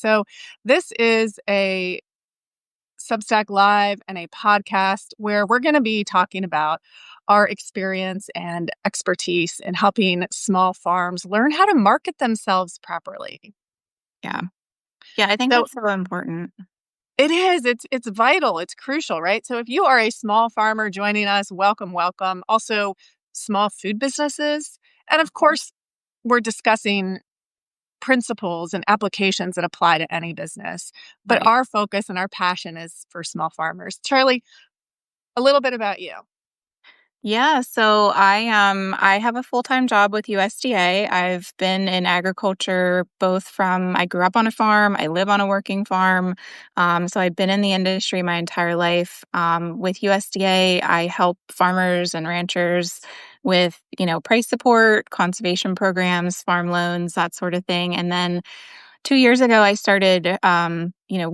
So, this is a Substack Live and a podcast where we're going to be talking about our experience and expertise in helping small farms learn how to market themselves properly. Yeah. Yeah, I think So, that's so important. it is. It's vital. It's crucial, right? So if you are a small farmer joining us, welcome, welcome. Also, small food businesses. And of course, we're discussing principles and applications that apply to any business. But Right. our focus and our passion is for small farmers. Charlie, a little bit about you. Yeah, so I have a full-time job with USDA. I've been in agriculture both from I grew up on a farm, I live on a working farm. So I've been in the industry my entire life. With USDA, I help farmers and ranchers with, price support, conservation programs, farm loans, that sort of thing. And then 2 years ago, I started,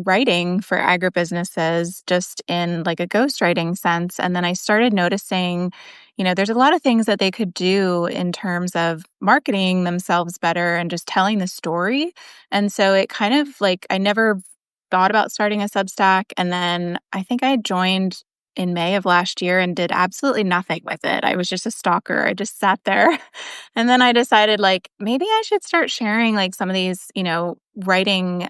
writing for agribusinesses just in like a ghostwriting sense. And then I started noticing, there's a lot of things that they could do in terms of marketing themselves better and just telling the story. And so it kind of like, I never thought about starting a Substack. And then I think I joined in May of last year and did absolutely nothing with it. I was just a stalker. I just sat there. And then I decided like maybe I should start sharing like some of these, writing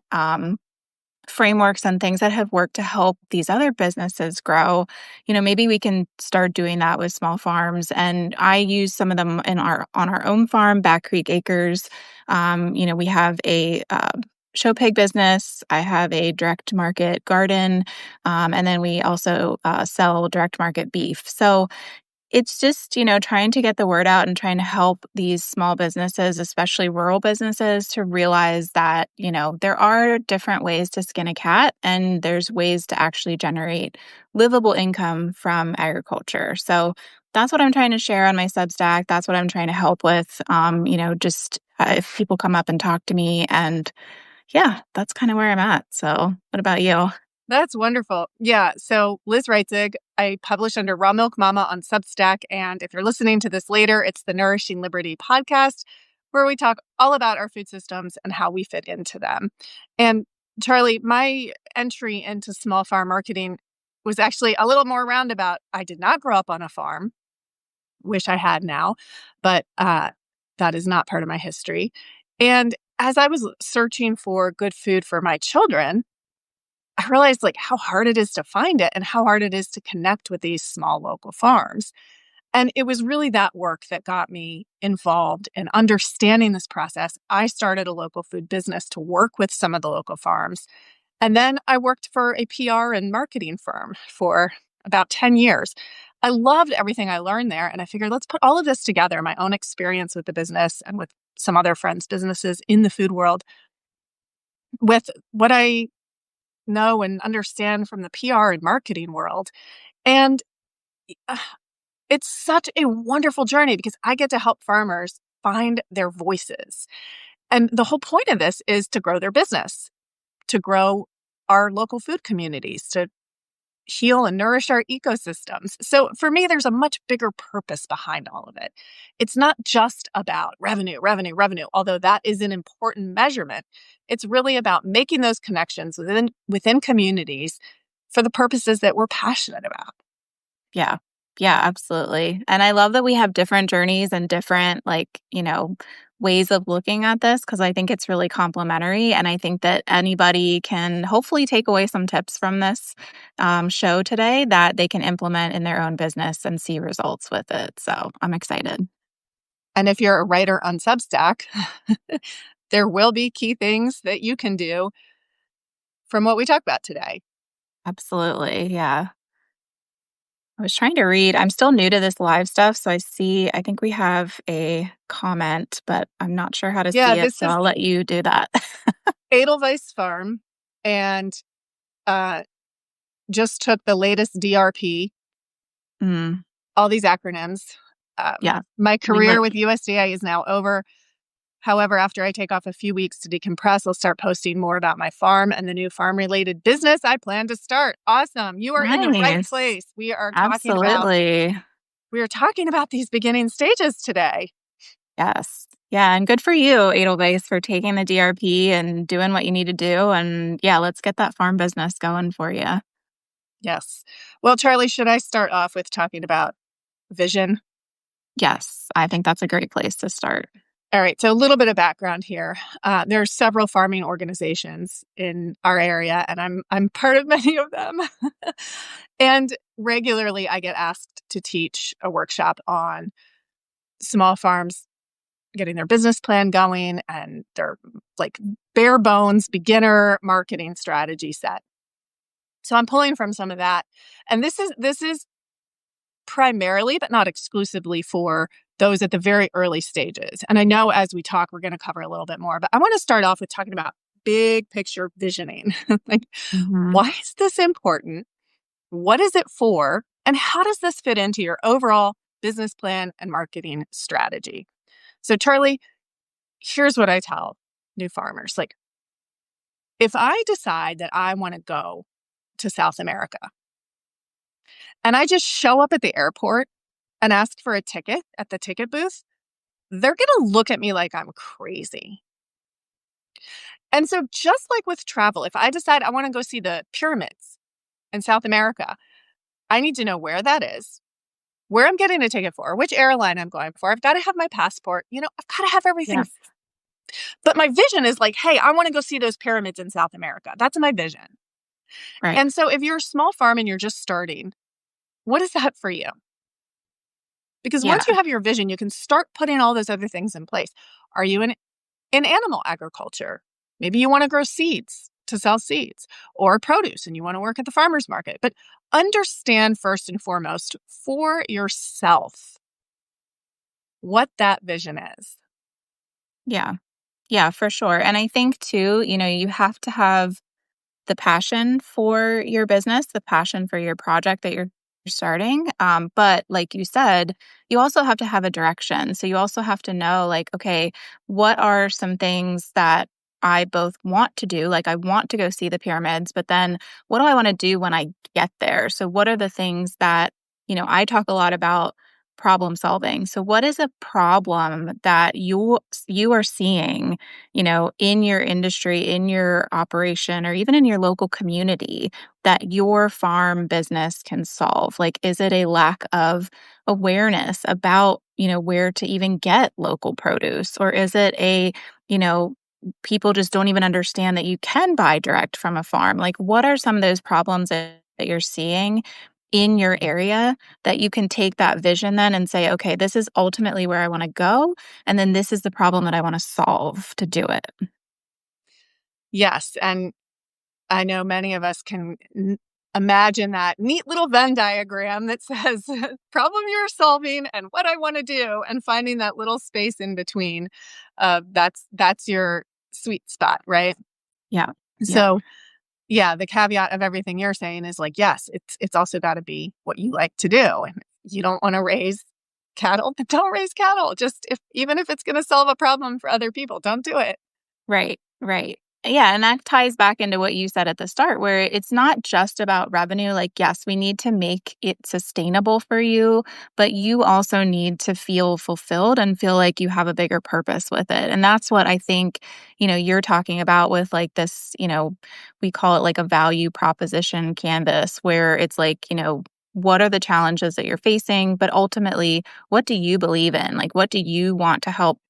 frameworks and things that have worked to help these other businesses grow. Maybe we can start doing that with small farms. And I use some of them in our on our own farm, Back Creek Acres. We have a show pig business. I have a direct market garden, and then we also sell direct market beef. So it's just, trying to get the word out and trying to help these small businesses, especially rural businesses, to realize that, there are different ways to skin a cat and there's ways to actually generate livable income from agriculture. So that's what I'm trying to share on my Substack. That's what I'm trying to help with. Just if people come up and talk to me, and yeah, that's kind of where I'm at. So what about you? That's wonderful. Yeah. So Liz Reitzig, I publish under Raw Milk Mama on Substack. And if you're listening to this later, it's the Nourishing Liberty podcast, where we talk all about our food systems and how we fit into them. And Charlie, my entry into small farm marketing was actually a little more roundabout. I did not grow up on a farm. Wish I had now, but that is not part of my history. And as I was searching for good food for my children, I realized like how hard it is to find it and how hard it is to connect with these small local farms. And it was really that work that got me involved in understanding this process. I started a local food business to work with some of the local farms. And then I worked for a PR and marketing firm for about 10 years. I loved everything I learned there. And I figured, let's put all of this together, my own experience with the business and with some other friends' businesses in the food world, with what I know and understand from the PR and marketing world. And uh, it's such a wonderful journey because I get to help farmers find their voices. And the whole point of this is to grow their business, to grow our local food communities, to heal and nourish our ecosystems. So for me, there's a much bigger purpose behind all of it. It's not just about revenue, revenue, revenue, although that is an important measurement. It's really about making those connections within communities for the purposes that we're passionate about. Yeah. Yeah, absolutely. And I love that we have different journeys and different, like, ways of looking at this because I think it's really complementary. And I think that anybody can hopefully take away some tips from this show today that they can implement in their own business and see results with it. So I'm excited. And if you're a writer on Substack, there will be key things that you can do from what we talked about today. Absolutely. Yeah. I was trying to read. I'm still new to this live stuff, so I think we have a comment, but I'm not sure how to Yeah, see it, this so is I'll let you do that. Edelweiss Farm, and uh, just took the latest DRP, Mm, all these acronyms. yeah. My We career live with USDA is now over. However, after I take off a few weeks to decompress, I'll start posting more about my farm and the new farm related business I plan to start. Awesome. You are in the right Nice. place. Absolutely. We are talking about these beginning stages today. Yes. Yeah, and good for you, Edelweiss, for taking the DRP and doing what you need to do. And yeah, let's get that farm business going for you. Yes. Well, Charlie, should I start off with talking about vision? Yes, I think that's a great place to start. All right. So, a little bit of background here. There are several farming organizations in our area, and I'm part of many of them. And regularly, I get asked to teach a workshop on small farms getting their business plan going and their like bare bones beginner marketing strategy set. So, I'm pulling from some of that, and this is primarily, but not exclusively, for those at the very early stages. And I know as we talk, we're going to cover a little bit more, but I want to start off with talking about big picture visioning. Like, Hmm. why is this important? What is it for? And how does this fit into your overall business plan and marketing strategy? So, Charlie, here's what I tell new farmers. Like, if I decide that I want to go to South America and I just show up at the airport and ask for a ticket at the ticket booth, they're going to look at me like I'm crazy. And so, just like with travel, if I decide I want to go see the pyramids in South America, I need to know where that is, where I'm getting a ticket for, which airline I'm going for. I've got to have my passport. I've got to have everything. Yeah, But my vision is like, hey, I want to go see those pyramids in South America. That's my vision. right. And so, if you're a small farm and you're just starting, what is that for you? Because Yeah, once you have your vision, you can start putting all those other things in place. Are you in animal agriculture? Maybe you want to grow seeds to sell seeds or produce and you want to work at the farmer's market. But understand first and foremost for yourself what that vision is. yeah, yeah, for sure. And I think too, you have to have the passion for your business, the passion for your project that you're starting. But like you said, you also have to have a direction. So you also have to know, like, okay, what are some things that I both want to do? Like, I want to go see the pyramids, but then what do I want to do when I get there? So, what are the things that, I talk a lot about problem solving. So what is a problem that you are seeing in your industry, in your operation, or even in your local community that your farm business can solve? Like, is it a lack of awareness about, where to even get local produce? Or is it you know, people just don't even understand that you can buy direct from a farm? Like, what are some of those problems that you're seeing in your area that you can take that vision then and say, okay, this is ultimately where I want to go. And then this is the problem that I want to solve to do it. Yes. And I know many of us can imagine that neat little Venn diagram that says problem you're solving and what I want to do, and finding that little space in between. That's your sweet spot, right? Yeah. Yeah. So, yeah, the caveat of everything you're saying is like, yes, it's also got to be what you like to do. And if you don't want to raise cattle, then don't raise cattle. Just if even if it's going to solve a problem for other people, don't do it. Right, right. Yeah, and that ties back into what you said at the start, where it's not just about revenue. Like, yes, we need to make it sustainable for you, but you also need to feel fulfilled and feel like you have a bigger purpose with it. And that's what I think, you're talking about with like this, we call it like a value proposition canvas, where it's like, what are the challenges that you're facing? But ultimately, what do you believe in? Like, what do you want to help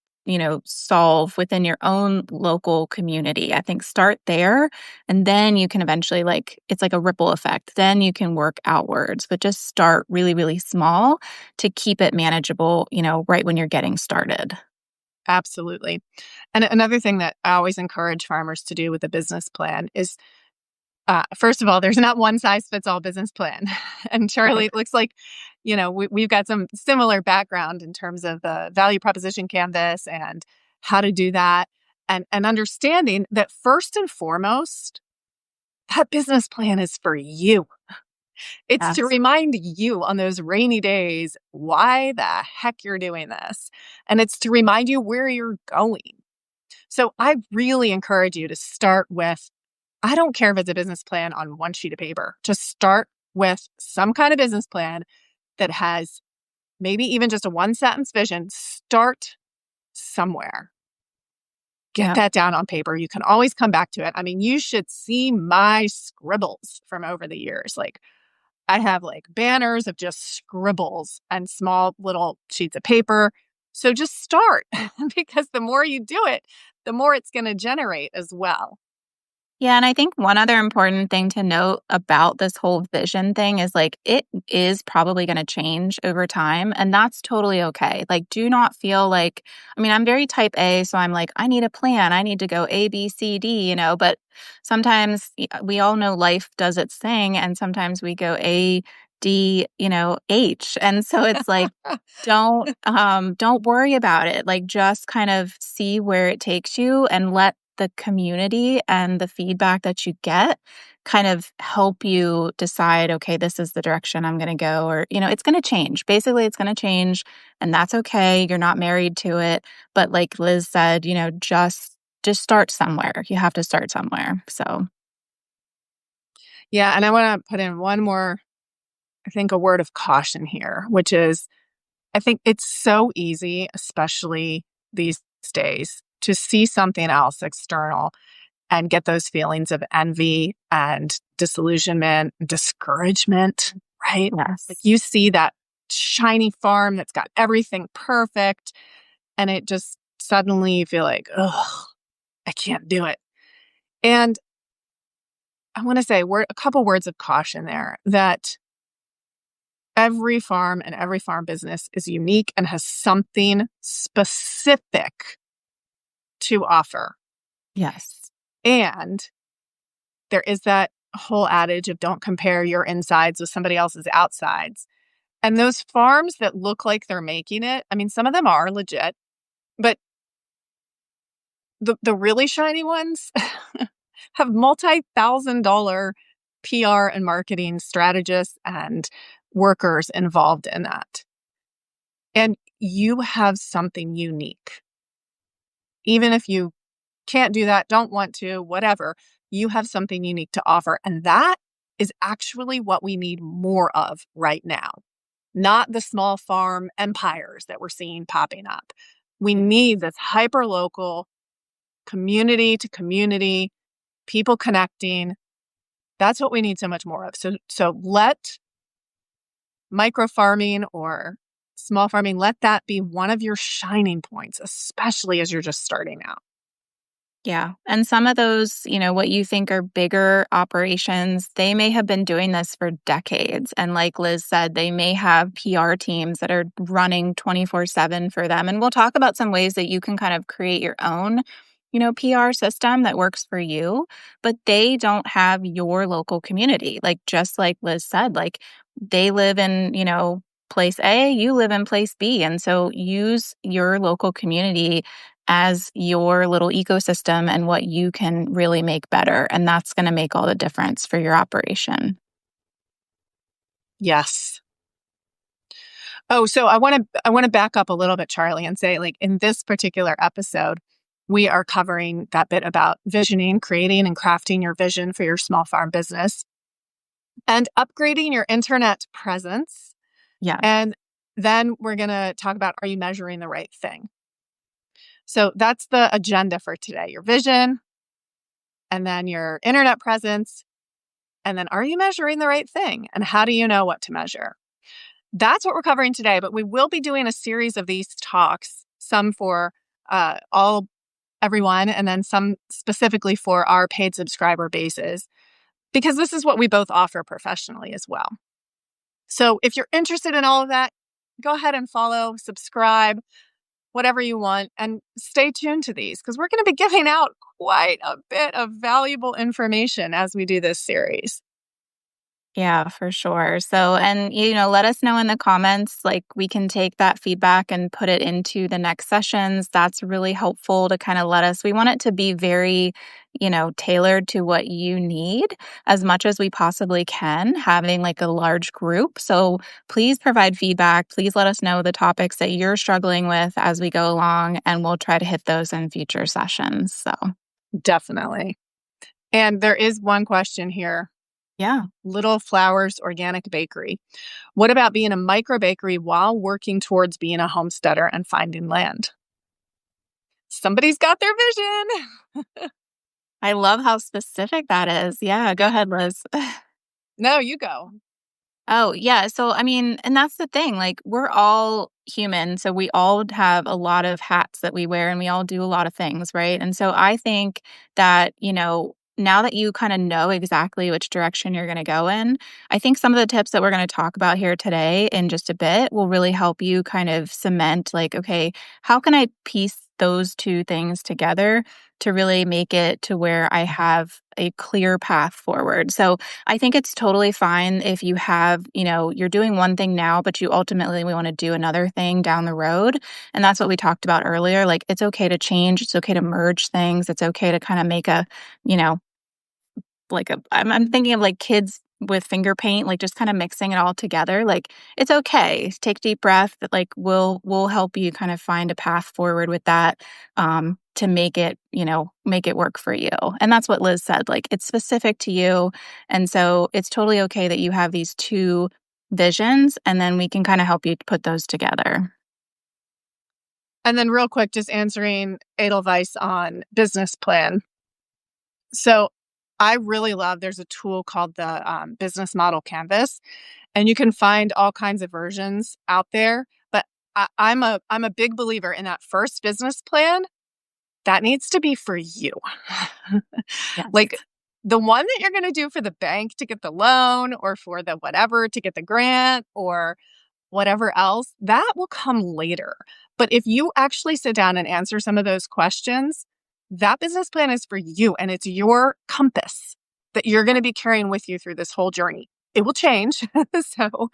solve within your own local community? I think start there and then you can eventually it's like a ripple effect. Then you can work outwards, but just start really, really small to keep it manageable, right when you're getting started. Absolutely. And another thing that I always encourage farmers to do with a business plan is, first of all, there's not one size fits all business plan. And Charlie, Right. it looks like, we've got some similar background in terms of the value proposition canvas and how to do that. And understanding that first and foremost, that business plan is for you. It's to Yes. remind you on those rainy days why the heck you're doing this. And it's to remind you where you're going. So I really encourage you to start with, I don't care if it's a business plan on one sheet of paper. Just start with some kind of business plan that has maybe even just a one sentence vision. Start somewhere. Get Yeah. that down on paper. You can always come back to it. I mean, you should see my scribbles from over the years. Like, I have like banners of just scribbles and small little sheets of paper. So just start because the more you do it, the more it's going to generate as well. Yeah, and I think one other important thing to note about this whole vision thing is like it is probably going to change over time, and that's totally okay. Like, do not feel like, I mean, I'm very type A, so I'm like, I need a plan. I need to go A, B, C, D, but sometimes we all know life does its thing, and sometimes we go A, D, H. And so it's like, don't worry about it. Like, just kind of see where it takes you and let the community and the feedback that you get kind of help you decide, okay, this is the direction I'm going to go, or it's going to change. Basically, it's going to change, and that's okay. You're not married to it, but like Liz said, just start somewhere. You have to start somewhere. So Yeah. And I want to put in one more, I think, a word of caution here, which is I think it's so easy, especially these days, to see something else external and get those feelings of envy and disillusionment, discouragement, right? Like yes. you see that shiny farm that's got everything perfect, and it just suddenly you feel like, oh, I can't do it. And I want to say a couple words of caution there that every farm and every farm business is unique and has something specific to offer. Yes. And there is that whole adage of don't compare your insides with somebody else's outsides. And those farms that look like they're making it, I mean, some of them are legit, but the really shiny ones have multi-thousand-dollar PR and marketing strategists and workers involved in that. And you have something unique. Even if you can't do that, don't want to, whatever, you have something unique to offer. And that is actually what we need more of right now, not the small farm empires that we're seeing popping up. We need this hyper local, community to community, people connecting. That's what we need so much more of. So let micro farming or small farming, let that be one of your shining points, especially as you're just starting out. Yeah. And some of those, what you think are bigger operations, they may have been doing this for decades. And like Liz said, they may have PR teams that are running 24/7 for them. And we'll talk about some ways that you can kind of create your own, PR system that works for you, but they don't have your local community. Like just like Liz said, like they live in, place A, you live in place B. And so use your local community as your little ecosystem and what you can really make better. And that's going to make all the difference for your operation. Yes. Oh, so I want to back up a little bit, Charlie, and say, like, in this particular episode, we are covering that bit about visioning, creating and crafting your vision for your small farm business and upgrading your internet presence. Yeah. And then we're going to talk about, are you measuring the right thing? So that's the agenda for today, your vision, and then your internet presence, and then are you measuring the right thing? And how do you know what to measure? That's what we're covering today, but we will be doing a series of these talks, some for everyone, and then some specifically for our paid subscriber bases, because this is what we both offer professionally as well. So if you're interested in all of that, go ahead and follow, subscribe, whatever you want, and stay tuned to these because we're going to be giving out quite a bit of valuable information as we do this series. Yeah, for sure. So, and, let us know in the comments, like we can take that feedback and put it into the next sessions. That's really helpful to kind of we want it to be very, tailored to what you need as much as we possibly can, having like a large group. So please provide feedback. Please let us know the topics that you're struggling with as we go along, and we'll try to hit those in future sessions. So, Definitely. And there is one question here. yeah. Little Flowers Organic Bakery. What about being a micro bakery while working towards being a homesteader and finding land? somebody's got their vision. I love how specific that is. Yeah, go ahead, Liz. No, you go. Oh, yeah. So, I mean, and that's the thing. Like, we're all human. So, we all have a lot of hats that we wear and we all do a lot of things. Right. And so, I think that, now that you kind of know exactly which direction you're going to go in, I think some of the tips that we're going to talk about here today in just a bit will really help you kind of cement, like, okay, how can I piece those two things together to really make it to where I have a clear path forward? So, I think it's totally fine if you have, you're doing one thing now, but you ultimately want to do another thing down the road. And that's what we talked about earlier. Like, it's okay to change, it's okay to merge things, it's okay to kind of make you know, I'm thinking of like kids with finger paint, like just kind of mixing it all together. Like, it's okay. Take a deep breath. That like will help you kind of find a path forward with that, to make it work for you. And that's what Liz said. Like, it's specific to you. And so it's totally okay that you have these two visions, and then we can kind of help you put those together. And then real quick, just answering Edelweiss on business plan. So I really love, there's a tool called the business model canvas, and you can find all kinds of versions out there. But I'm a big believer in that first business plan that needs to be for you. Yes. Like the one that you're going to do for the bank to get the loan or for the whatever to get the grant or whatever else, that will come later. But if you actually sit down and answer some of those questions, that business plan is for you and it's your compass that you're going to be carrying with you through this whole journey. It will change. So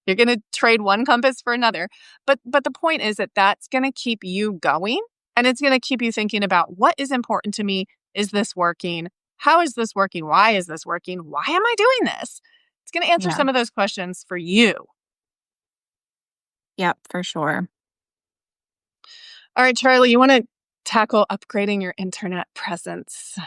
you're going to trade one compass for another. But the point is that that's going to keep you going and it's going to keep you thinking about what is important to me. Is this working? How is this working? Why is this working? Why am I doing this? It's going to answer Yeah. some of those questions for you. Yep, for sure. All right, Charlie, you want to tackle upgrading your internet presence? This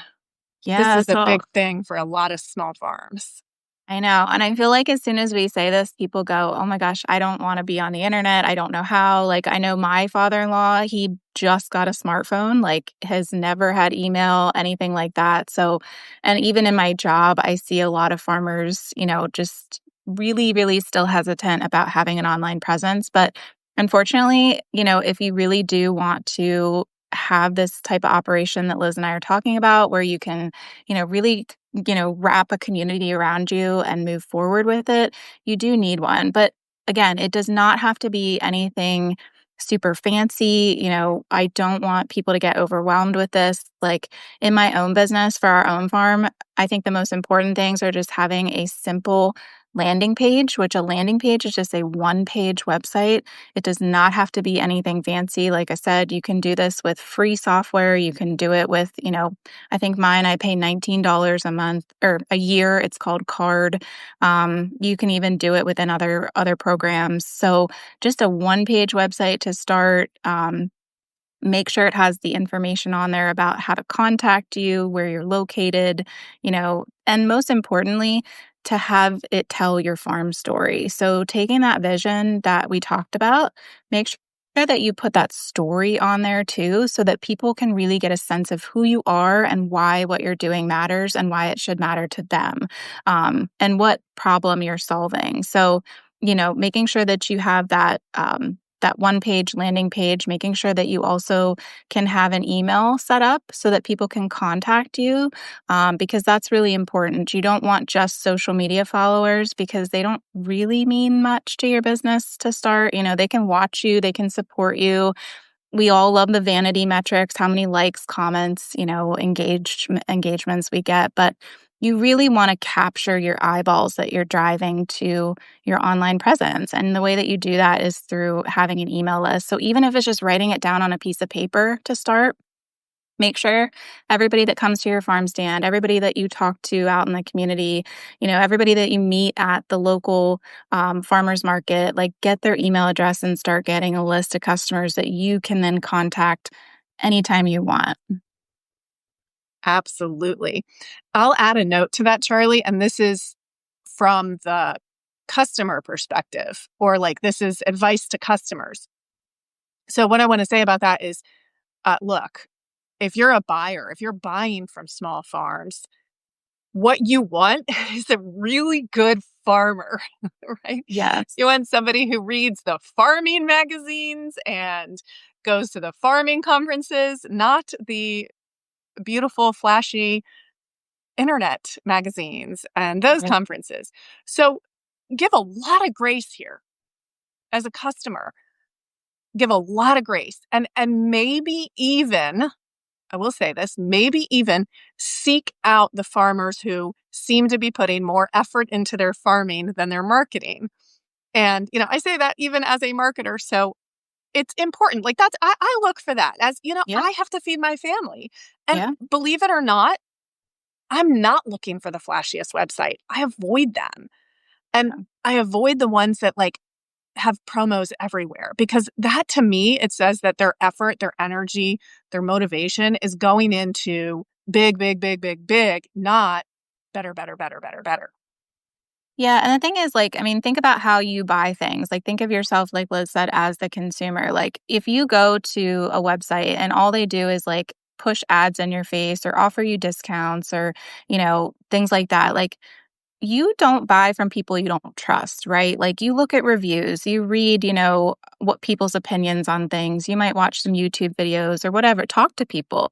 Yeah. is a So big thing for a lot of small farms. I know. And I feel like as soon as we say this, people go, oh my gosh, I don't want to be on the internet. I don't know how. Like, I know my father in law, he just got a smartphone, like, has never had email, anything like that. So, and even in my job, I see a lot of farmers, just really, really still hesitant about having an online presence. But unfortunately, if you really do want to have this type of operation that Liz and I are talking about, where you can, really wrap a community around you and move forward with it, you do need one. But again, it does not have to be anything super fancy. I don't want people to get overwhelmed with this. Like, in my own business for our own farm, I think the most important things are just having a simple landing page, which a landing page is just a one-page website. It does not have to be anything fancy. Like I said, you can do this with free software. You can do it with, I think mine, I pay $19 a month or a year. It's called Card. You can even do it within other programs. So just a one-page website to start. Make sure it has the information on there about how to contact you, where you're located, and most importantly, to have it tell your farm story. So, taking that vision that we talked about, make sure that you put that story on there too, so that people can really get a sense of who you are and why what you're doing matters and why it should matter to them, and what problem you're solving. So, making sure that you have that one page landing page, making sure that you also can have an email set up so that people can contact you, because that's really important. You don't want just social media followers because they don't really mean much to your business to start. They can watch you, they can support you. We all love the vanity metrics, how many likes, comments, engagements we get, but you really want to capture your eyeballs that you're driving to your online presence. And the way that you do that is through having an email list. So even if it's just writing it down on a piece of paper to start, make sure everybody that comes to your farm stand, everybody that you talk to out in the community, everybody that you meet at the local farmers market, like, get their email address and start getting a list of customers that you can then contact anytime you want. Absolutely. I'll add a note to that, Charlie, and this is from the customer perspective, or like this is advice to customers. So, what I want to say about that is look, if you're a buyer, if you're buying from small farms, what you want is a really good farmer, right? Yes. You want somebody who reads the farming magazines and goes to the farming conferences, not the beautiful, flashy internet magazines and those Right. conferences. So give a lot of grace here as a customer. Give a lot of grace and maybe even, I will say this, maybe even seek out the farmers who seem to be putting more effort into their farming than their marketing. And, I say that even as a marketer. So it's important. Like I look for that as, Yeah. I have to feed my family. And Yeah. believe it or not, I'm not looking for the flashiest website. I avoid them. And Yeah. I avoid the ones that like have promos everywhere because that to me, it says that their effort, their energy, their motivation is going into big, big, big, big, big, not better, better, better, better, better. Yeah, and the thing is, like, I mean, think about how you buy things. Like, think of yourself, like Liz said, as the consumer. Like, if you go to a website and all they do is like push ads in your face or offer you discounts or, things like that, like, you don't buy from people you don't trust, right? Like you look at reviews, you read, what people's opinions on things. You might watch some YouTube videos or whatever, talk to people,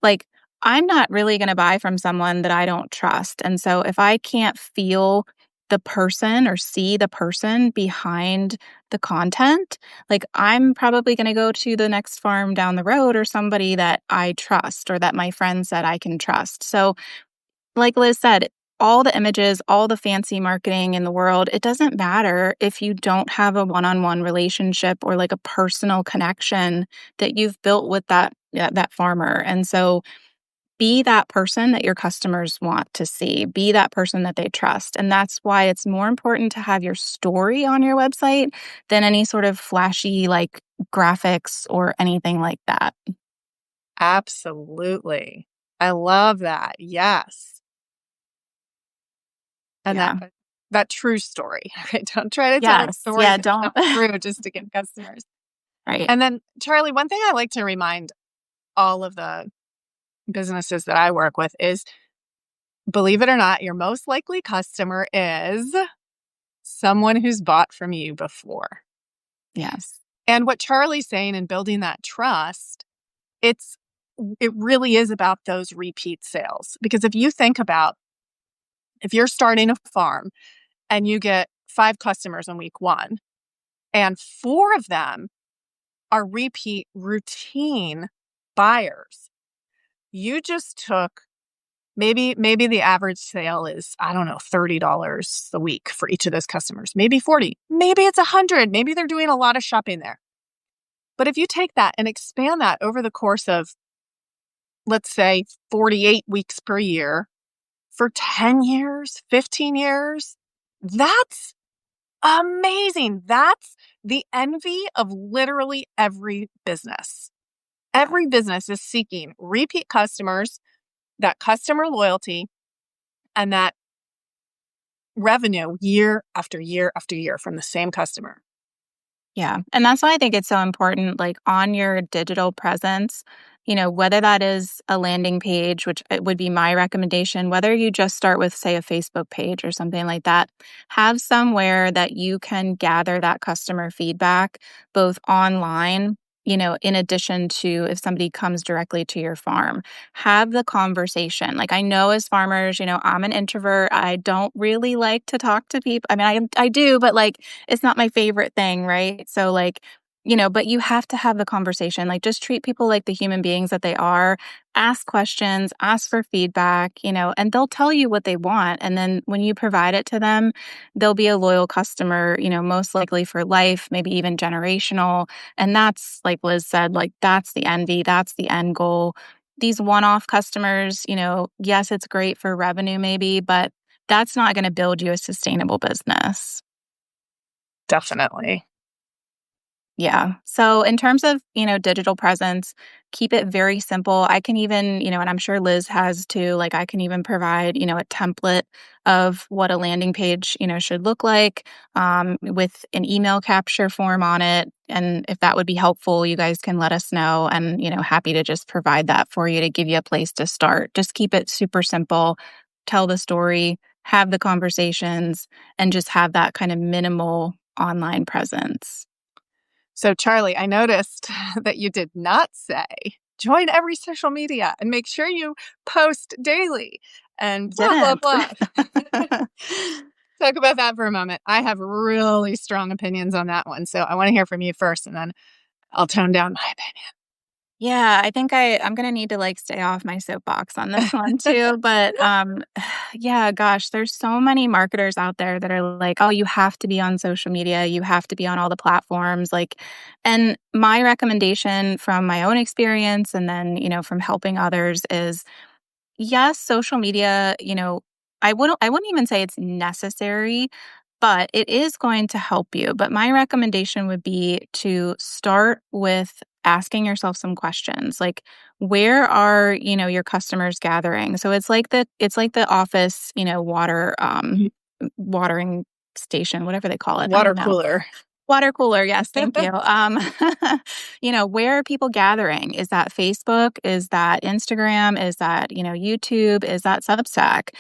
like I'm not really going to buy from someone that I don't trust. And so if I can't feel the person or see the person behind the content, like I'm probably going to go to the next farm down the road or somebody that I trust or that my friend said I can trust. So like Liz said, all the images, all the fancy marketing in the world, it doesn't matter if you don't have a one-on-one relationship or like a personal connection that you've built with that farmer. And so be that person that your customers want to see. Be that person that they trust. And that's why it's more important to have your story on your website than any sort of flashy like graphics or anything like that. Absolutely. I love that. Yes. And that Yeah. that true story. Right? Don't try to tell a Yes. story Yeah, that's don't not true just to get customers. right. And then Charlie, one thing I like to remind all of the businesses that I work with is, believe it or not, your most likely customer is someone who's bought from you before. Yes. And what Charlie's saying in building that trust, it's it really is about those repeat sales. Because if you think about, if you're starting a farm and you get 5 customers in week 1 and 4 of them are repeat routine buyers, you just took, maybe the average sale is, I don't know, $30 a week for each of those customers, maybe 40, maybe it's 100, maybe they're doing a lot of shopping there. But if you take that and expand that over the course of, let's say, 48 weeks per year for 10 years, 15 years, that's amazing. That's the envy of literally every business. Yeah. Every business is seeking repeat customers, that customer loyalty, and that revenue year after year after year from the same customer. Yeah. And that's why I think it's so important, like on your digital presence, whether that is a landing page, which it would be my recommendation, whether you just start with, say, a Facebook page or something like that, have somewhere that you can gather that customer feedback both online. In addition to if somebody comes directly to your farm, have the conversation. Like, I know as farmers, I'm an introvert. I don't really like to talk to people. I mean, I do, but like, it's not my favorite thing, right? So like, but you have to have the conversation. Like just treat people like the human beings that they are. Ask questions, ask for feedback, and they'll tell you what they want. And then when you provide it to them, they'll be a loyal customer, most likely for life, maybe even generational. And that's like Liz said, like that's the envy, that's the end goal. These one-off customers, yes, it's great for revenue maybe, but that's not going to build you a sustainable business. Definitely. Yeah. So in terms of, digital presence, keep it very simple. I can even, and I'm sure Liz has too, like I can even provide, a template of what a landing page, should look like, with an email capture form on it. And if that would be helpful, you guys can let us know. And, happy to just provide that for you to give you a place to start. Just keep it super simple, tell the story, have the conversations, and just have that kind of minimal online presence. So, Charlie, I noticed that you did not say join every social media and make sure you post daily and blah, blah, Didn't. blah. Talk about that for a moment. I have really strong opinions on that one. So, I want to hear from you first, and then I'll tone down my Yeah, I think I'm gonna need to, like, stay off my soapbox on this one too, but, yeah, gosh, there's so many marketers out there that are like, "Oh, you have to be on social media, you have to be on all the platforms," like and my recommendation from my own experience and then, from helping others is yes, social media, I wouldn't even say it's necessary, but it is going to help you. But my recommendation would be to start with asking yourself some questions. Like where are, your customers gathering? So it's like the office, watering station, whatever they call it. I water don't know. cooler. Water cooler, yes, thank you. Where are people gathering? Is that Facebook? Is that Instagram? Is that, YouTube? Is that Substack?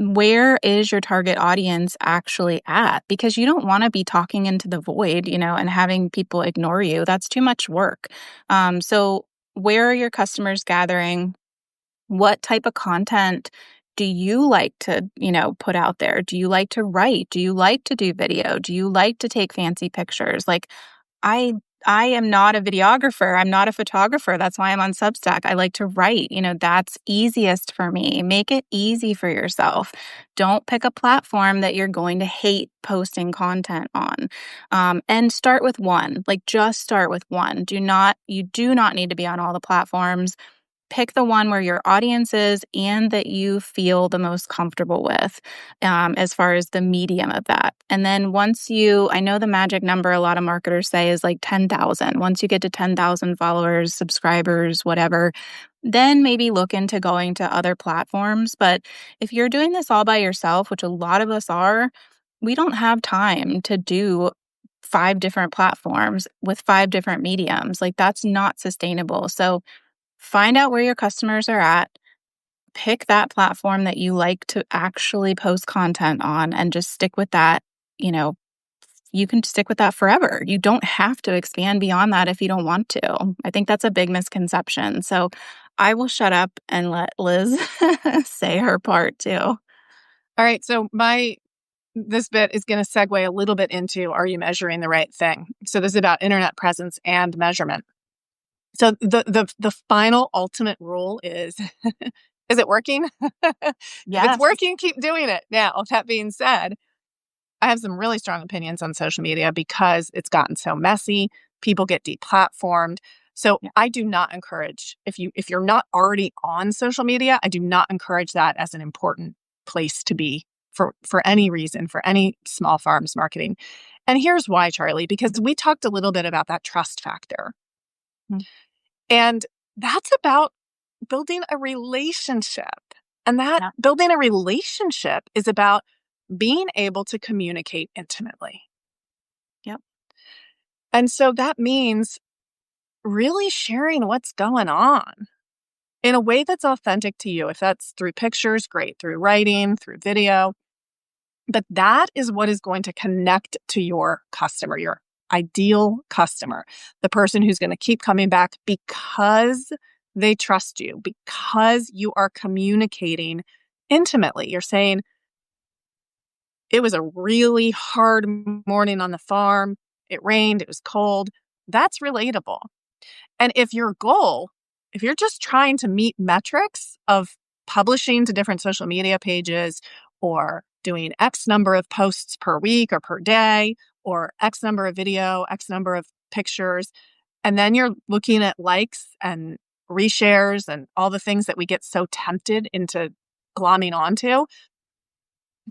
Where is your target audience actually at? Because you don't want to be talking into the void, and having people ignore you. That's too much work. So where are your customers gathering? What type of content do you like to, put out there? Do you like to write? Do you like to do video? Do you like to take fancy pictures? Like I I am not a videographer. I'm not a photographer. That's why I'm on Substack. I like to write. That's easiest for me. Make it easy for yourself. Don't pick a platform that you're going to hate posting content on. And start with one. Like just start with one. You do not need to be on all the platforms. Pick the one where your audience is and that you feel the most comfortable with, as far as the medium of that. And then I know the magic number a lot of marketers say is like 10,000. Once you get to 10,000 followers, subscribers, whatever, then maybe look into going to other platforms. But if you're doing this all by yourself, which a lot of us are, we don't have time to do 5 different platforms with 5 different mediums. Like that's not sustainable. So find out where your customers are at, pick that platform that you like to actually post content on, and just stick with that. You know, you can stick with that forever. You don't have to expand beyond that if you don't want to. I think that's a big misconception. So I will shut up and let Liz say her part too. All right. So this bit is going to segue a little bit into, are you measuring the right thing? So this is about internet presence and measurement. So the final ultimate rule is is it working? If it's Yes. working, keep doing it. Now, that being said, I have some really strong opinions on social media because it's gotten so messy. People get deplatformed. So Yeah. I do not encourage, if you're not already on social media, I do not encourage that as an important place to be for any reason, for any small farms marketing. And here's why, Charlie, because we talked a little bit about that trust factor. Mhm. And that's about building a relationship. And that Yeah. building a relationship is about being able to communicate intimately. Yep. And so that means really sharing what's going on in a way that's authentic to you. If that's through pictures, great, through writing, through video. But that is what is going to connect to your customer, your ideal customer, the person who's going to keep coming back because they trust you, because you are communicating intimately. You're saying, it was a really hard morning on the farm. It rained, it was cold. That's relatable. And if you're just trying to meet metrics of publishing to different social media pages or doing X number of posts per week or per day or X number of video, X number of pictures, and then you're looking at likes and reshares and all the things that we get so tempted into glomming onto,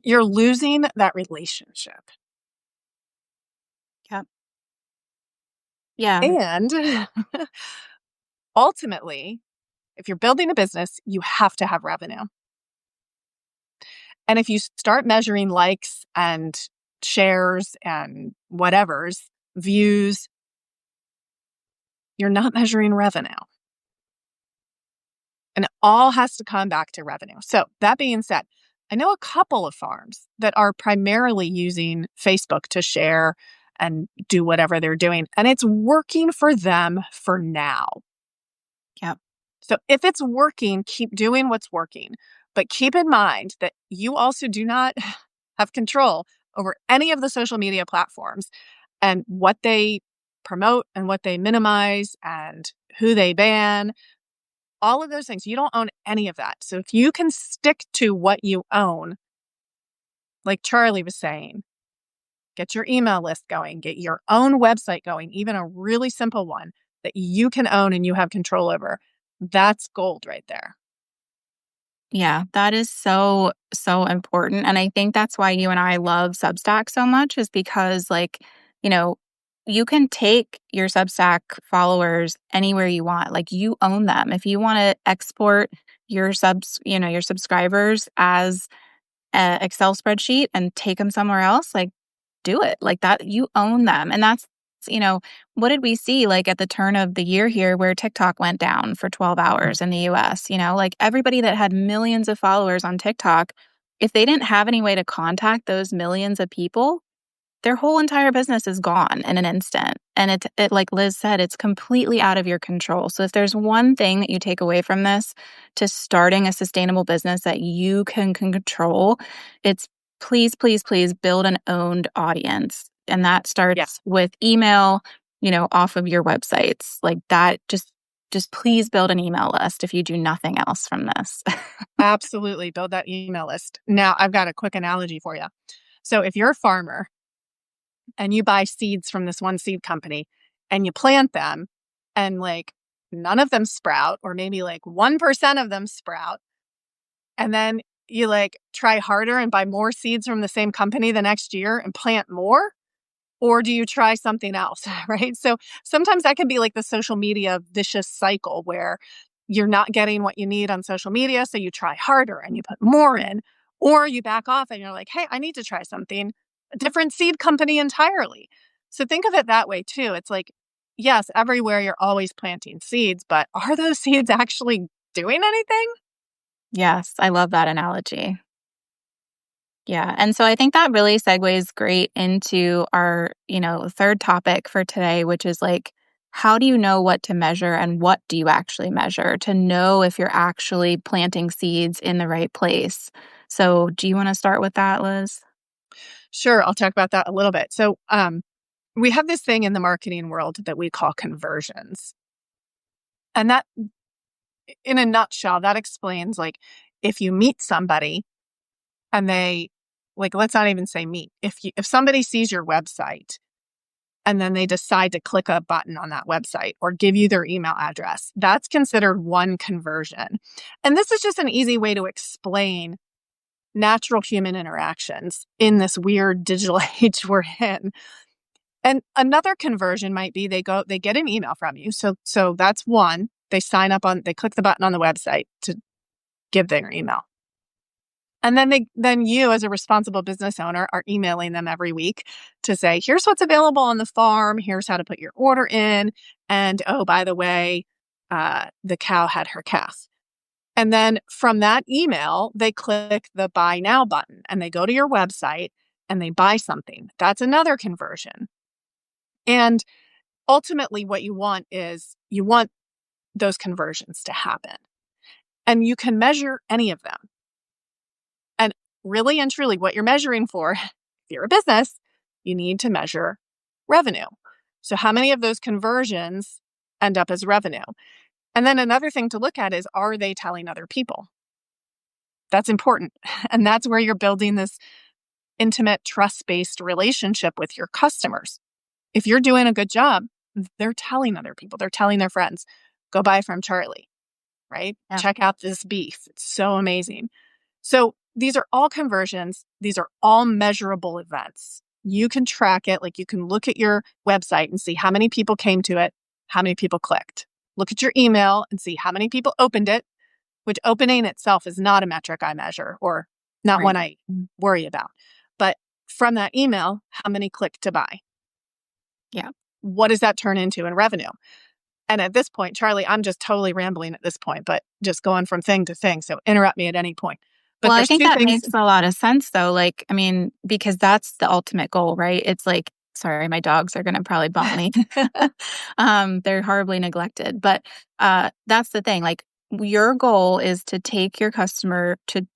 you're losing that relationship. Yep. Yeah. And ultimately, if you're building a business, you have to have revenue. And if you start measuring likes and shares and whatever's, views, you're not measuring revenue. And it all has to come back to revenue. So, that being said, I know a couple of farms that are primarily using Facebook to share and do whatever they're doing, and it's working for them for now. Yep. So, if it's working, keep doing what's working. But keep in mind that you also do not have control over any of the social media platforms and what they promote and what they minimize and who they ban, all of those things. You don't own any of that. So if you can stick to what you own, like Charlie was saying, get your email list going, get your own website going, even a really simple one that you can own and you have control over. That's gold right there. Yeah, that is so, so important. And I think that's why you and I love Substack so much, is because, like, you know, you can take your Substack followers anywhere you want. Like, you own them. If you want to export your your subscribers as an Excel spreadsheet and take them somewhere else, like, do it. Like, that, you own them. And that's, you know, what did we see like at the turn of the year here where TikTok went down for 12 hours in the US? Like, everybody that had millions of followers on TikTok, if they didn't have any way to contact those millions of people, their whole entire business is gone in an instant. And it, like Liz said, it's completely out of your control. So if there's one thing that you take away from this to starting a sustainable business that you can control, it's please, please, please build an owned audience. And that Yeah, starts with email, off of your websites. Like that, just please build an email list if you do nothing else from this. absolutely. Build that email list. Now, I've got a quick analogy for you. So if you're a farmer and you buy seeds from this one seed company and you plant them and like none of them sprout, or maybe like 1% of them sprout, and then you like try harder and buy more seeds from the same company the next year and plant more, or do you try something else? Right. So sometimes that can be like the social media vicious cycle where you're not getting what you need on social media. So you try harder and you put more in, or you back off and you're like, hey, I need to try something, a different seed company entirely. So think of it that way too. It's like, yes, everywhere you're always planting seeds, but are those seeds actually doing anything? Yes, I love that analogy. Yeah. And so I think that really segues great into our, third topic for today, which is like, how do you know what to measure and what do you actually measure to know if you're actually planting seeds in the right place? So, do you want to start with that, Liz? Sure, I'll talk about that a little bit. So, we have this thing in the marketing world that we call conversions. And that, in a nutshell, that explains like if you meet somebody and they, like, let's not even say meet. If somebody sees your website and then they decide to click a button on that website or give you their email address, that's considered one conversion. And this is just an easy way to explain natural human interactions in this weird digital age we're in. And another conversion might be they get an email from you. So that's one. They click the button on the website to give their email. And then you as a responsible business owner are emailing them every week to say, here's what's available on the farm, here's how to put your order in, and oh, by the way, the cow had her calf. And then from that email, they click the buy now button and they go to your website and they buy something. That's another conversion. And ultimately, what you want is you want those conversions to happen. And you can measure any of them. And really and truly, what you're measuring for, if you're a business, you need to measure revenue. So, how many of those conversions end up as revenue? And then another thing to look at is, are they telling other people? That's important. And that's where you're building this intimate, trust based relationship with your customers. If you're doing a good job, they're telling other people, they're telling their friends, go buy from Charlie, right? Yeah. Check out this beef. It's so amazing. So these are all conversions. These are all measurable events. you can track it. Like you can look at your website and see how many people came to it, how many people clicked. Look at your email and see how many people opened it, which opening itself is not a metric I measure or not one Right. I worry about. But from that email, how many clicked to buy? Yeah. What does that turn into in revenue? And at this point, Charlie, I'm just totally rambling at this point, but just going from thing to thing. So interrupt me at any point. But Well, I there's think two that things. makes a lot of sense though. Like, I mean, because that's the ultimate goal, right? It's like, sorry, my dogs are going to probably bonk me. They're horribly neglected, but that's the thing. Like, your goal is to take your customer to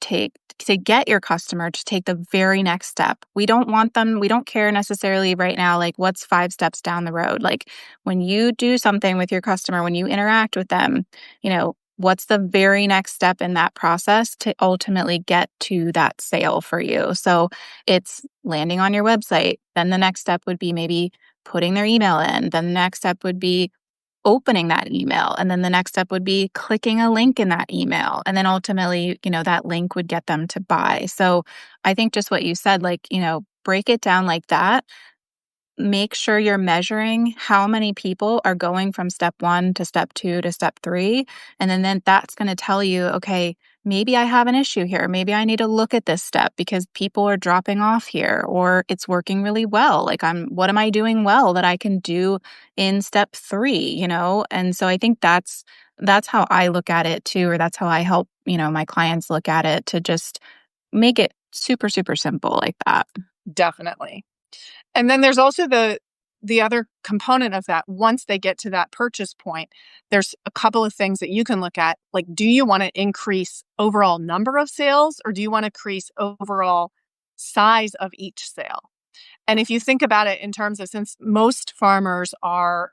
get your customer to take the very next step. We don't want them, we don't care necessarily right now, like what's 5 steps down the road. Like when you do something with your customer, when you interact with them, what's the very next step in that process to ultimately get to that sale for you? So it's landing on your website. Then the next step would be maybe putting their email in. Then the next step would be opening that email. And then the next step would be clicking a link in that email. And then ultimately, that link would get them to buy. So I think just what you said, like, break it down like that. Make sure you're measuring how many people are going from step 1 to step 2 to step 3. And then that's going to tell you, okay, maybe I have an issue here. Maybe I need to look at this step because people are dropping off here or it's working really well. Like what am I doing well that I can do in step 3? And so I think that's how I look at it too, or that's how I help, my clients look at it, to just make it super, super simple like that. Definitely. And then there's also the other component of that. Once they get to that purchase point, there's a couple of things that you can look at. Like, do you want to increase overall number of sales or do you want to increase overall size of each sale? And if you think about it in terms of, since most farmers are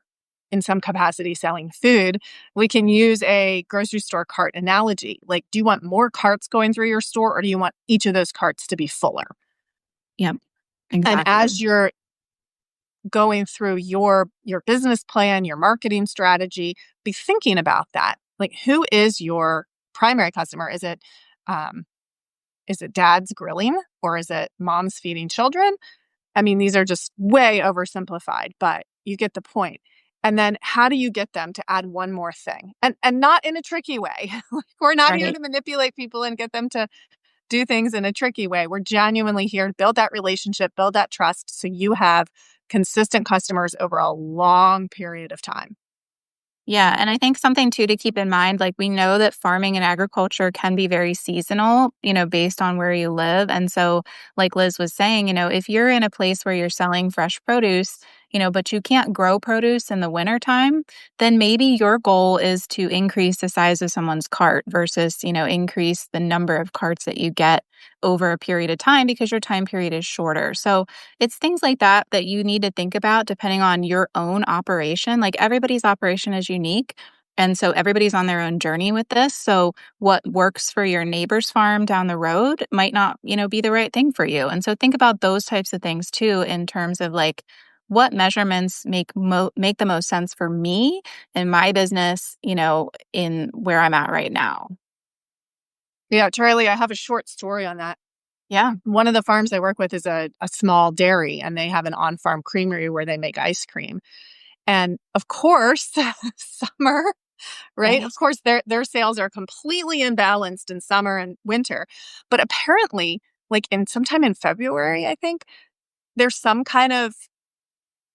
in some capacity selling food, we can use a grocery store cart analogy. Like, do you want more carts going through your store or do you want each of those carts to be fuller? Yep, And exactly. as you're going through your business plan, your marketing strategy, be thinking about that. Like, who is your primary customer? Um, is it dad's grilling or is it mom's feeding children? I mean, these are just way oversimplified, but you get the point. And then how do you get them to add one more thing? And not in a tricky way. Like, we're not here Right. to manipulate people and get them to do things in a tricky way. We're genuinely here to build that relationship, build that trust so you have consistent customers over a long period of time. Yeah, and I think something too to keep in mind, like we know that farming and agriculture can be very seasonal, based on where you live. And so, like Liz was saying, if you're in a place where you're selling fresh produce, but you can't grow produce in the wintertime, then maybe your goal is to increase the size of someone's cart versus, increase the number of carts that you get over a period of time because your time period is shorter. So it's things like that that you need to think about depending on your own operation. Like everybody's operation is unique. And so everybody's on their own journey with this. So what works for your neighbor's farm down the road might not, be the right thing for you. And so think about those types of things too in terms of like what measurements make the most sense for me and my business, in where I'm at right now. Yeah, Charlie, I have a short story on that. Yeah. One of the farms I work with is a small dairy, and they have an on farm creamery where they make ice cream. And of course, summer, right? Of Yes. course, their sales are completely imbalanced in summer and winter. But apparently, like in sometime in February, I think there's some kind of,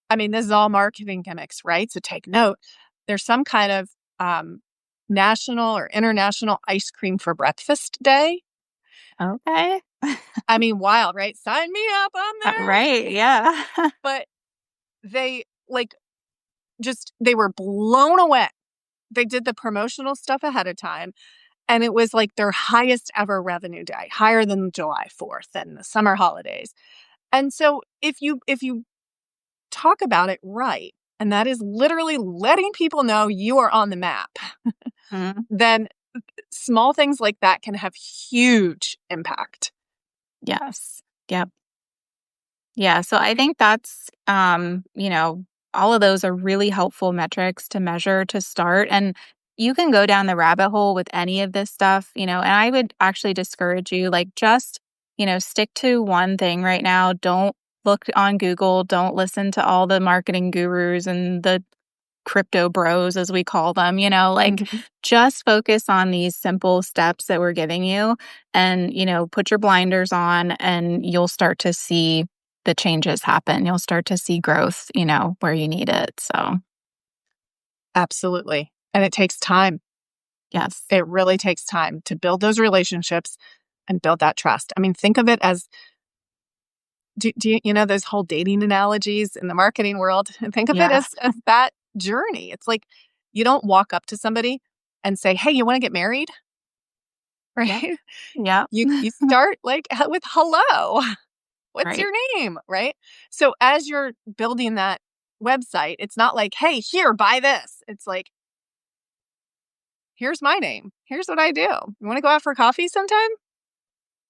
I mean, this is all marketing gimmicks, right? So take note. There's some kind of um, national or international ice cream for breakfast day. Okay. I mean, wild, right? Sign me up, I'm there. Right. Yeah. But they like they were blown away. They did the promotional stuff ahead of time. And it was like their highest ever revenue day, higher than July 4th and the summer holidays. And so if you talk about it right, and that is literally letting people know you are on the map, Mhm. then small things like that can have huge impact. Yes. Yep. Yeah, so I think that's, all of those are really helpful metrics to measure to start. And you can go down the rabbit hole with any of this stuff, and I would actually discourage you, like, just, stick to one thing right now. Don't look on Google. Don't listen to all the marketing gurus and the crypto bros, as we call them, like Mhm. just focus on these simple steps that we're giving you and, put your blinders on and you'll start to see the changes happen. You'll start to see growth, where you need it. So, Absolutely. And it takes time. yes. It really takes time to build those relationships and build that trust. I mean, think of it as do you know those whole dating analogies in the marketing world? Think of it Yeah. as that journey. It's like you don't walk up to somebody and say, "Hey, you want to get married?" Yep. Right? Yep. You start like with hello. What's Right. your name? Right? So as you're building that website, it's not like, "Hey, here, buy this." It's like, "Here's my name. Here's what I do. You want to go out for coffee sometime?"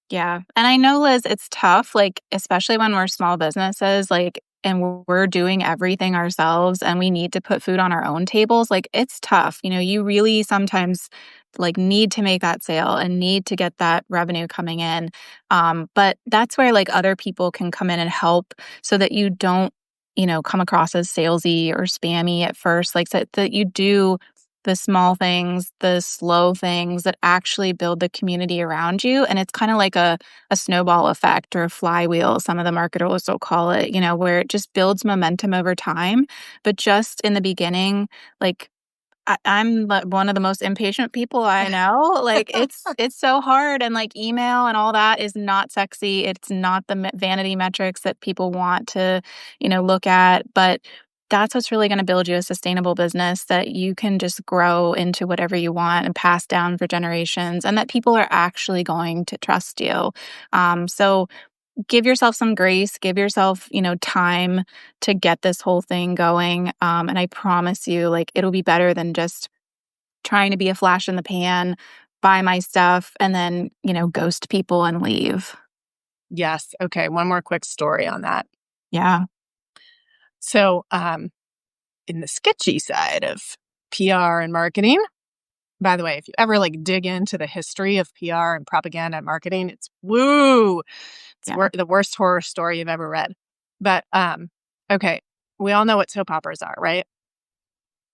Yeah. And I know, Liz, it's tough, like, especially when we're small businesses, like, and we're doing everything ourselves and we need to put food on our own tables. Like, it's tough. You really sometimes like need to make that sale and need to get that revenue coming in. But that's where like other people can come in and help so that you don't, come across as salesy or spammy at first. Like that you do the small things, the slow things that actually build the community around you. And it's kind of like a snowball effect or a flywheel, some of the marketers will call it, where it just builds momentum over time. But just in the beginning, like I'm one of the most impatient people I know. Like it's so hard, and like email and all that is not sexy. It's not the vanity metrics that people want to, look at. But that's what's really going to build you a sustainable business that you can just grow into whatever you want and pass down for generations, and that people are actually going to trust you. So give yourself some grace, give yourself, time to get this whole thing going. And I promise you, like, it'll be better than just trying to be a flash in the pan, buy my stuff, and then, ghost people and leave. Yes. Okay. One more quick story on that. Yeah. So, in the sketchy side of PR and marketing, by the way, if you ever like dig into the history of PR and propaganda and marketing, it's woo. It's Yeah. the worst horror story you've ever read. But okay, we all know what soap operas are, right?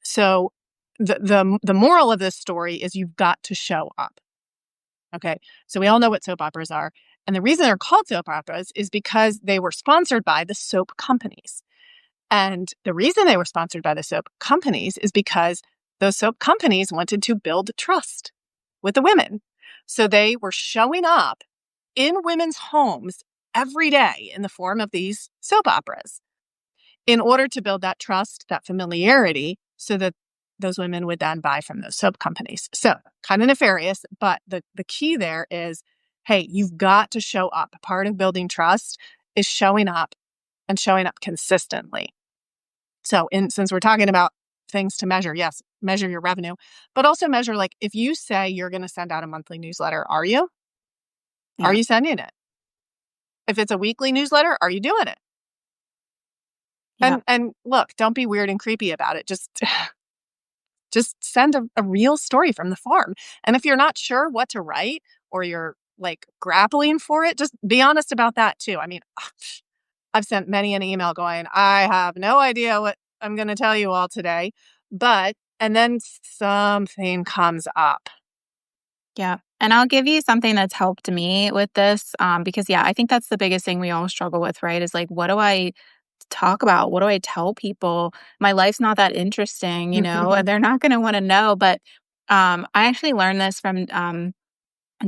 So the moral of this story is you've got to show up. Okay, so we all know what soap operas are, and the reason they're called soap operas is because they were sponsored by the soap companies. And the reason they were sponsored by the soap companies is because those soap companies wanted to build trust with the women. So they were showing up in women's homes every day in the form of these soap operas in order to build that trust, that familiarity, so that those women would then buy from those soap companies. So kind of nefarious, but the key there is, hey, you've got to show up. Part of building trust is showing up and showing up consistently. So since we're talking about things to measure, yes, measure your revenue, but also measure, like, if you say you're going to send out a monthly newsletter, are you? Are Yeah. you sending it? If it's a weekly newsletter, are you doing it? Yeah. And look, don't be weird and creepy about it. Just send a real story from the farm. And if you're not sure what to write or you're like grappling for it, just be honest about that too. I mean, I've sent many an email going, I have no idea what I'm going to tell you all today, and then something comes up. Yeah. And I'll give you something that's helped me with this. Because yeah, I think that's the biggest thing we all struggle with, right? Is like, what do I talk about? What do I tell people? My life's not that interesting, and they're not going to want to know. But I actually learned this from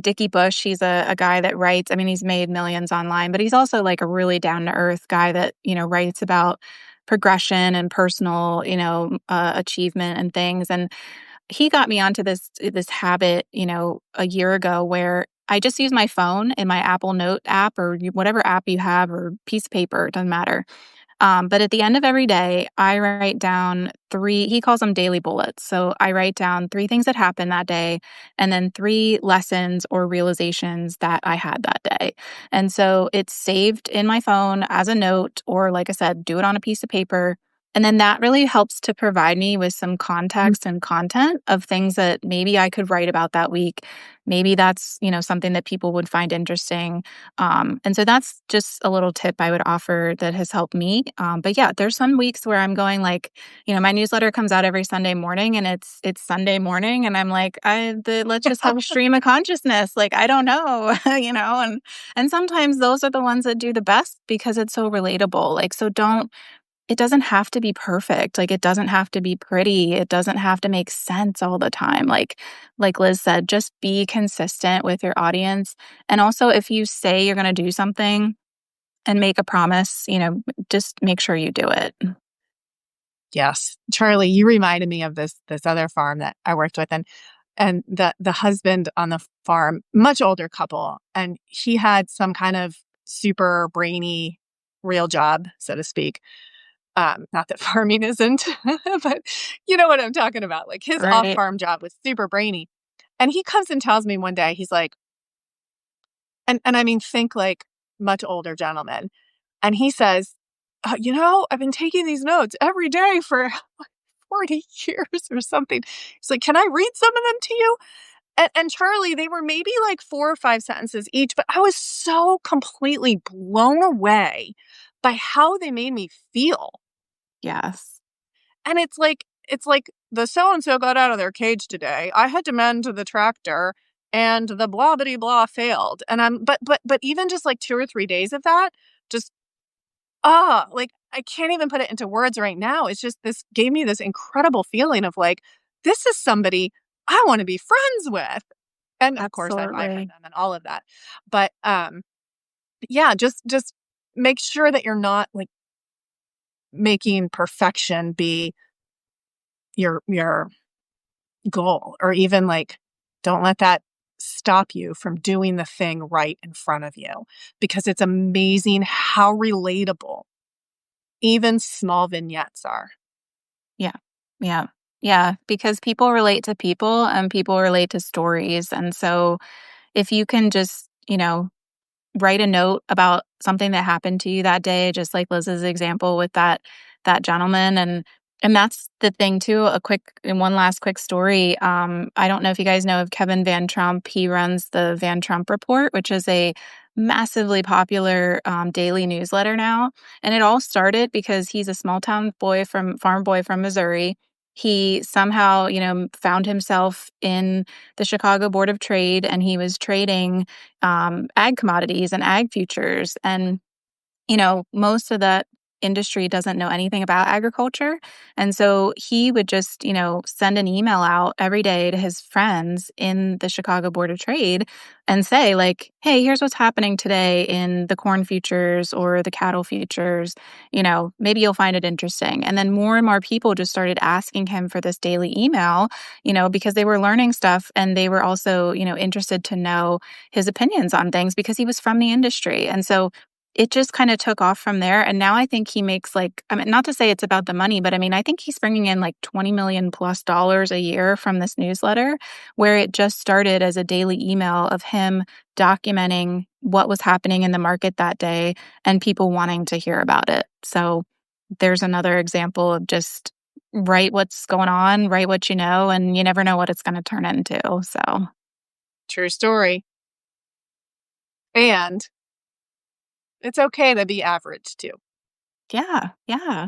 Dickie Bush. He's a guy that writes, I mean, he's made millions online, but he's also like a really down to earth guy that, writes about progression and personal, achievement and things. And he got me onto this habit, a year ago where I just use my phone in my Apple Note app or whatever app you have or piece of paper, it doesn't matter. But at the end of every day, I write down three, he calls them daily bullets. So I write down three things that happened that day and then three lessons or realizations that I had that day. And so it's saved in my phone as a note, or like I said, do it on a piece of paper. And then that really helps to provide me with some Mm. context and content of things that maybe I could write about that week. Maybe that's, something that people would find interesting. And so that's just a little tip I would offer that has helped me. But yeah, there's some weeks where I'm going like, my newsletter comes out every Sunday morning and it's Sunday morning and I'm like, let's just have a stream of consciousness. Like, I don't know, and sometimes those are the ones that do the best because it's so relatable. Like, so don't it doesn't have to be perfect. Like, it doesn't have to be pretty. It doesn't have to make sense all the time. Like Liz said, just be consistent with your audience. And also, if you say you're going to do something and make a promise, just make sure you do it. Yes. Charlie, you reminded me of this other farm that I worked with, and the husband on the farm, much older couple, and he had some kind of super brainy real job, so to speak. Not that farming isn't, but you know what I'm talking about. Like his Right. off-farm job was super brainy. And he comes and tells me one day, he's like, and I mean, think like much older gentleman. And he says, I've been taking these notes every day for 40 years or something. He's like, can I read some of them to you? And Charlie, they were maybe like 4 or 5 sentences each, but I was so completely blown away by how they made me feel. Yes. And it's like the so and so got out of their cage today. I had to mend the tractor and the blah bitty blah failed. And I'm but even just like 2 or 3 days of that, just like I can't even put it into words right now. It's just this gave me this incredible feeling of like, this is somebody I want to be friends with. And of course I buy from Absolutely. them and all of that. But yeah, just make sure that you're not like making perfection be your goal, or even like don't let that stop you from doing the thing right in front of you, because it's amazing how relatable even small vignettes are. Yeah. Yeah. Yeah. Because people relate to people and people relate to stories. And so if you can just, write a note about something that happened to you that day, just like Liz's example with that gentleman. And that's the thing too. One last quick story. I don't know if you guys know of Kevin Van Trump. He runs the Van Trump Report, which is a massively popular daily newsletter now. And it all started because he's a small town farm boy from Missouri. He somehow, found himself in the Chicago Board of Trade and he was trading ag commodities and ag futures. And most of that industry doesn't know anything about agriculture. And so he would just, send an email out every day to his friends in the Chicago Board of Trade and say, like, hey, here's what's happening today in the corn futures or the cattle futures. Maybe you'll find it interesting. And then more and more people just started asking him for this daily email, because they were learning stuff and they were also, interested to know his opinions on things because he was from the industry. And so it just kind of took off from there, and now I think he makes like, I mean, not to say it's about the money, but I mean, I think he's bringing in like $20 million plus a year from this newsletter, where it just started as a daily email of him documenting what was happening in the market that day and people wanting to hear about it. So there's another example of just write what's going on, write what you know, and you never know what it's going to turn into. So True story. And it's okay to be average too. yeah, yeah.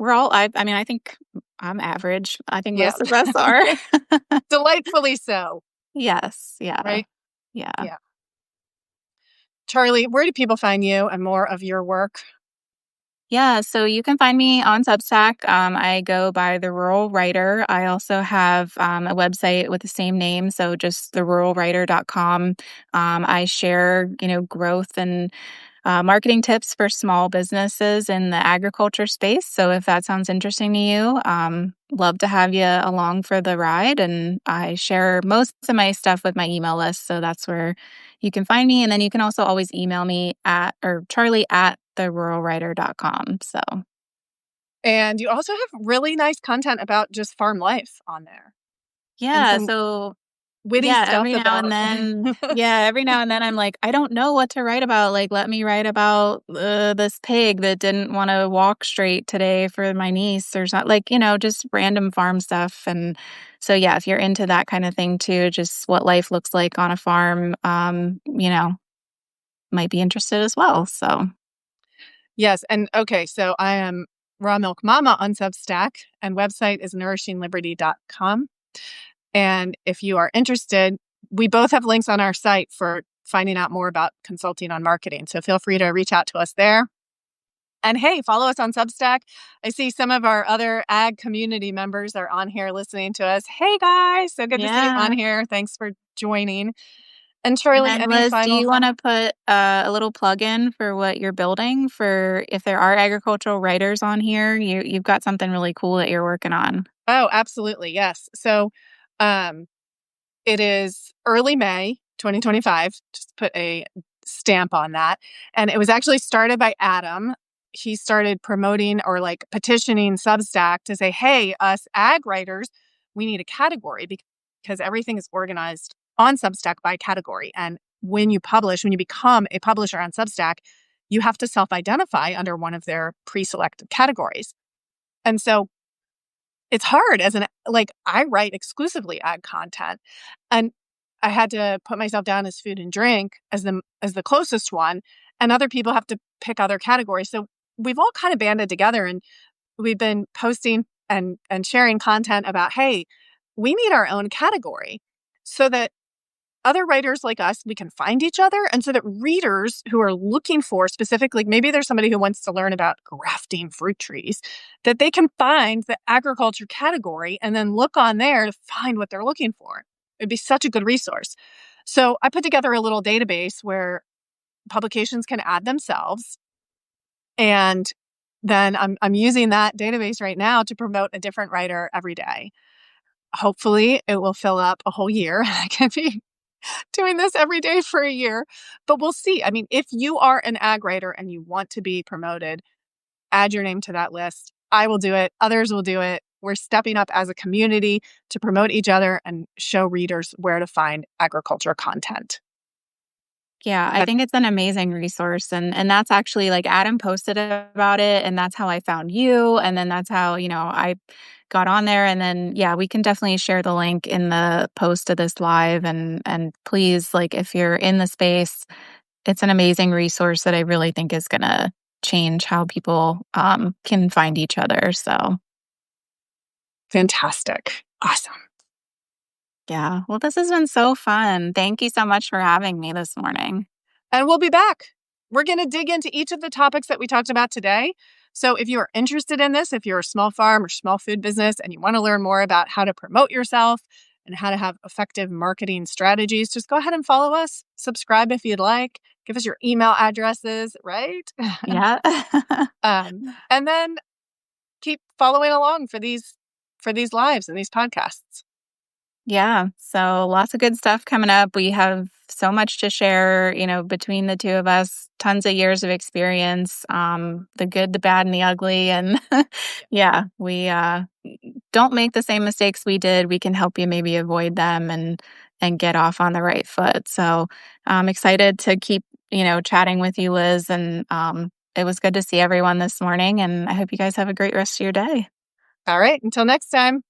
I mean, I think I'm average. I think Yeah. most of us are. Delightfully so, Yes. Yeah. right? Yeah. Yeah. Charlie, where do people find you and more of your work? Yeah. So you can find me on Substack. I go by The Rural Writer. I also have a website with the same name. So just theruralwriter.com. I share, growth and marketing tips for small businesses in the agriculture space. So if that sounds interesting to you, love to have you along for the ride. And I share most of my stuff with my email list. So that's where you can find me. And then you can also always email me or Charlie at theruralwriter.com. So And you also have really nice content about just farm life on there, and yeah. some So witty Yeah, stuff about every now and then I'm like, "I don't know what to write about." Like, let me write about, this pig that didn't wanna walk straight today for my niece or something, like, just random farm stuff, and so, yeah, if you're into that kinda thing too, just what life looks like on a farm, might be interested as well, so Yes, and okay, so I am Raw Milk Mama on Substack, and website is nourishingliberty.com. And if you are interested, we both have links on our site for finding out more about consulting on marketing. So feel free to reach out to us there. And hey, follow us on Substack. I see some of our other ag community members are on here listening to us. Hey guys, so good to see you on yeah. here. Thanks for joining. And And Charlie, then any Liz, do final you wanna put, a little plug in for what you're building for if there are agricultural writers on here, you've got something really cool that you're working on. Oh, absolutely. Yes. So, um, it is early May 2025. Just put a stamp on that. And it was actually started by Adam. He started promoting or like petitioning Substack to say, hey, us ag writers, we need a category because everything is organized on Substack by category. And when you become a publisher on Substack, you have to self identify under one of their pre selected categories. And so it's hard I write exclusively ag content, and I had to put myself down as food and drink as the closest one, and other people have to pick other categories. So we've all kind of banded together, and we've been posting and sharing content about, hey, we need our own category so that other writers like us, we can find each other. And so that readers who are looking for specifically, maybe there's somebody who wants to learn about grafting fruit trees, that they can find the agriculture category and then look on there to find what they're looking for. It'd be such a good resource. So I put together a little database where publications can add themselves. And then I'm using that database right now to promote a different writer every day. Hopefully it will fill up a whole year. I can be doing this every day for a year, but we'll see. I mean, if you are an ag writer and you want to be promoted, add your name to that list. I will do it. Others will do it. We're stepping up as a community to promote each other and show readers where to find agriculture content. Yeah, I That, think it's an amazing resource, and that's actually like, Adam posted about it, and that's how I found you, and then that's how, I got on there, and then, yeah, we can definitely share the link in the post of this live, and please, like, if you're in the space, it's an amazing resource that I really think is gonna change how people, can find each other, so, fantastic. Awesome. yeah. Well, this has been so fun. Thank you so much for having me this morning. And we'll be back. We're going to dig into each of the topics that we talked about today. So if you are interested in this, if you're a small farm or small food business and you want to learn more about how to promote yourself and how to have effective marketing strategies, just go ahead and follow us. Subscribe if you'd like. Give us your email addresses, right? Yeah. And then keep following along for these lives and these podcasts. Yeah, so lots of good stuff coming up. We have so much to share, between the two of us, tons of years of experience, the good, the bad, and the ugly. And yeah, we don't make the same mistakes we did. We can help you maybe avoid them and get off on the right foot. So I'm excited to keep, chatting with you, Liz. And it was good to see everyone this morning. And I hope you guys have a great rest of your day. All right, until next time.